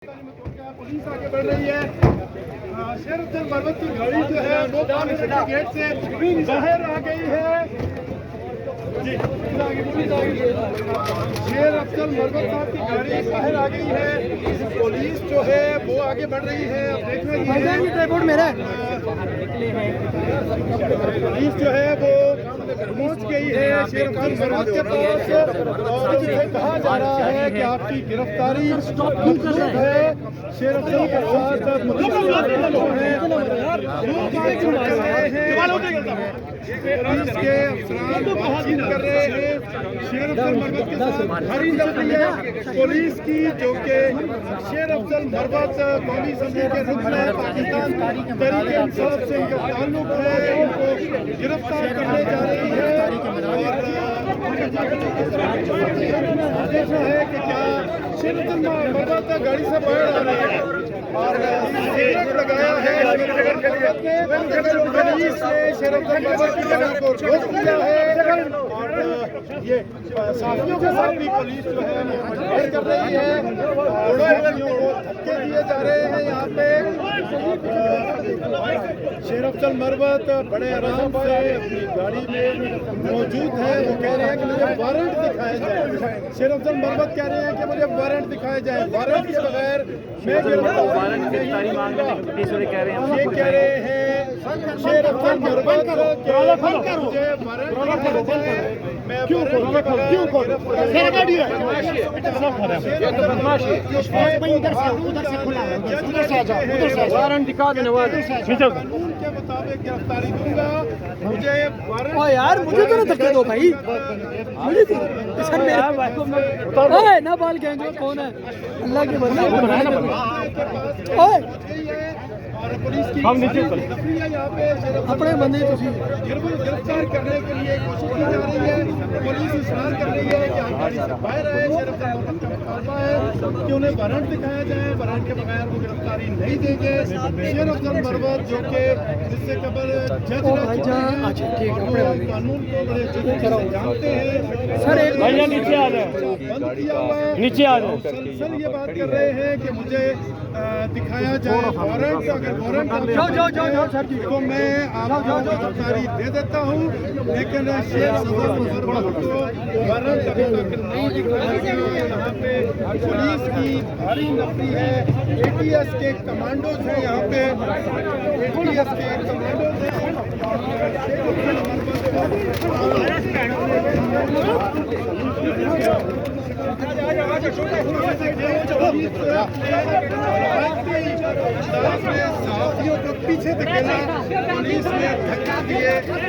Police आगे बढ़ रही है। शेर अफजल मरवत की गाड़ी जो है वो गेट से बाहर आ गई है। शेर अफजल मरवत साहब की गाड़ी बाहर आ गई है। पुलिस जो है वो आगे बढ़ रही है। अब देख रही है पुलिस जो है वो पहुंच गई है शेर अफजल मरवत के पास और इसे कहा जा रहा है कि आपकी गिरफ्तारी है। शेर अफजल के साथ पुलिस के अफसरान बातचीत कर रहे हैं। शेर अफजल मरवत के साथ भारी चल रही है पुलिस की, जो कि शेर अफजल मरवत कौमी असम्बली के रुकन पाकिस्तान तहरीक इंसाफ से इनका ताल्लुक है, उनको गिरफ्तार करने जा रही है। और देखना है कि क्या शेर अफजल मरवत गाड़ी से बाहर आ रहे हैं और लगाया है पुलिस ने शेर अफजल मरवत की गाड़ी को रोक दिया है और ये साथियों के साथ भी पुलिस जो है मजबूर कर रही है। साथियों को धक्के दिए जा रहे हैं। यहाँ पे शेर अफजल मरवत बड़े आराम से अपनी गाड़ी में मौजूद है। वो कह रहे हैं कि मुझे वारंट दिखाया जाए। शेर अफजल मरवत कह रहे हैं कि मुझे वारंट दिखाया जाए, वारंट के बगैर मैं गिरफ्तारी मांगूंगा। ये कह रहे हैं शेर अफजल मरवत मुझे वारंट दिखाया जाए, मैं वारंट दिखा देने कानून के मुताबिक गिरफ्तारी दूंगा। मुझे यार मुझे तो ना धक्के दो भाई, मुझे ना बाल गैंग कौन है अल्लाह के बंदे और पुलिस की हम नीचे यहाँ पे अपने बंदे गिरफ्तार करने के लिए कोशिश की जा रही है। पुलिस इसरार कर रही है कि आप गाड़ी से बाहर आए। शेर अफजल मरवत का मुतालबा है कि उन्हें वारंट दिखाया जाए, वारंट के बगैर वो गिरफ्तारी नहीं देंगे। शेर अफजल मरवत जो कि इससे कबल जज कानून को बड़े अच्छे से जानते हैं, सर एक नीचे आ जाए, बंद किया हुआ है, नीचे आ जाए। सर ये बात कर रहे हैं कि मुझे दिखाया जाए वारंट, अगर वारंट तो मैं आपको गिरफ्तारी दे देता हूँ, लेकिन शेर अफजल मरवत को वारंट अभी तक नहीं दिखाया गया। यहाँ पे पुलिस की भारी नफरी है। ATS के कमांडोज हैं, यहाँ पे ATS के कमांडोज हैं। साथियों को पीछे धकेला, पुलिस ने धक्का दिए और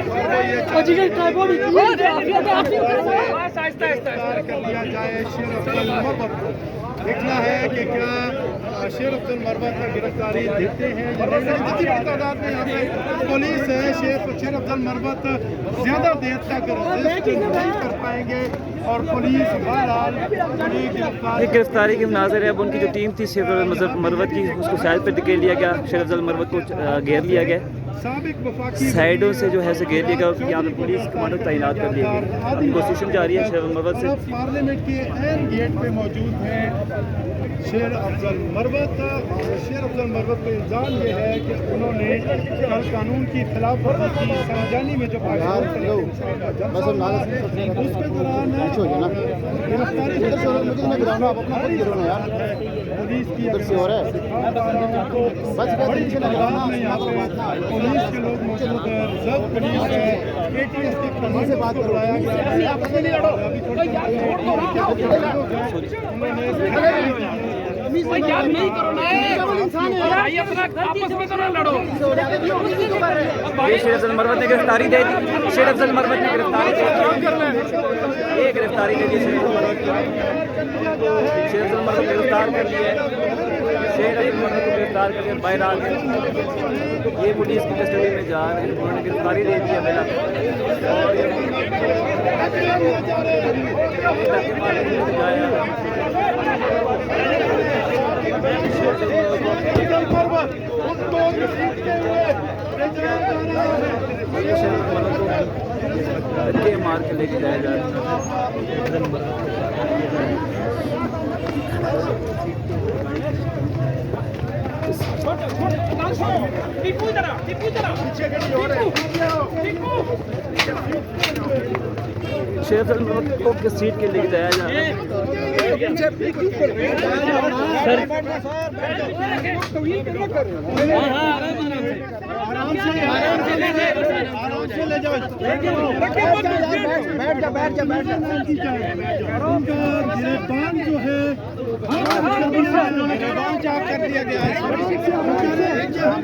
कर दिया जाए शेर अफजल मरवत को। देखना है कि क्या शेर अफजल मरवत की गिरफ्तारी देते हैं या नहीं। जितनी बड़ी तादाद में यहाँ पे पुलिस है, शेर अफजल मरवत ज्यादा देर तक रेजिस्ट नहीं कर पाएंगे और पुलिस बहरहाल गिरफ्तारी के मुनाज़र है। अब उनकी जो टीम थी शेर अफजल मरवत की, उसको साइड पर धकेल लिया गया। शेर अफजल मरवत को घेर लिया गया, साइडों से जो है से घेर लिया गया। यहाँ पर पुलिस कमांडो तैनात कर दिया गया। नेगोशिएशन जारी है शेर अफजल मरवत से। पार्लियामेंट के एन गेट पे मौजूद हैं शेर अफजल मरवत। शेर अफजल मरवत पे इल्ज़ाम ये है कि उन्होंने कल कानून की खिलाफ वर्जी की संजानी में जो उसके दौरान गिरफ्तारी पुलिस की बड़ी तादाद में यहाँ पे पुलिस के लोग मौजूद हैं। रिजर्व पुलिस है, ATS के कमांडो से बात करवाया गया। यार नहीं करो ना, भाई अपना आपस में तो ना लड़ो। शेर अफजल मरवत ने गिरफ्तारी दे दी। शेर अफजल मरवत ने गिरफ्तारी दे दी। ये गिरफ्तारी दे दी शेर अफजल मरवत को गिरफ्तार कर लिया है। शेर अफजल मरवत को गिरफ्तार करके बाहर आ गए। ये पुलिस की कस्टडी में जा रहे हैं। उन्होंने गिरफ्तारी दे दी है पहला धक्के मार के लेके जाया जा रहा है। टीपू इधर आ, टीपू इधर आ। टीपू शेर अफजल मरवत को किस सीट के लिए गिराया जा रहा है? आराम से ले जाओ। बैठ जा। गिरफ्तार जो है कर दिया गया है। हम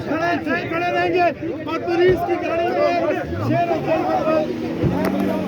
खड़े रहेंगे और पुलिस की गाड़ी में शेर अफजल मरवत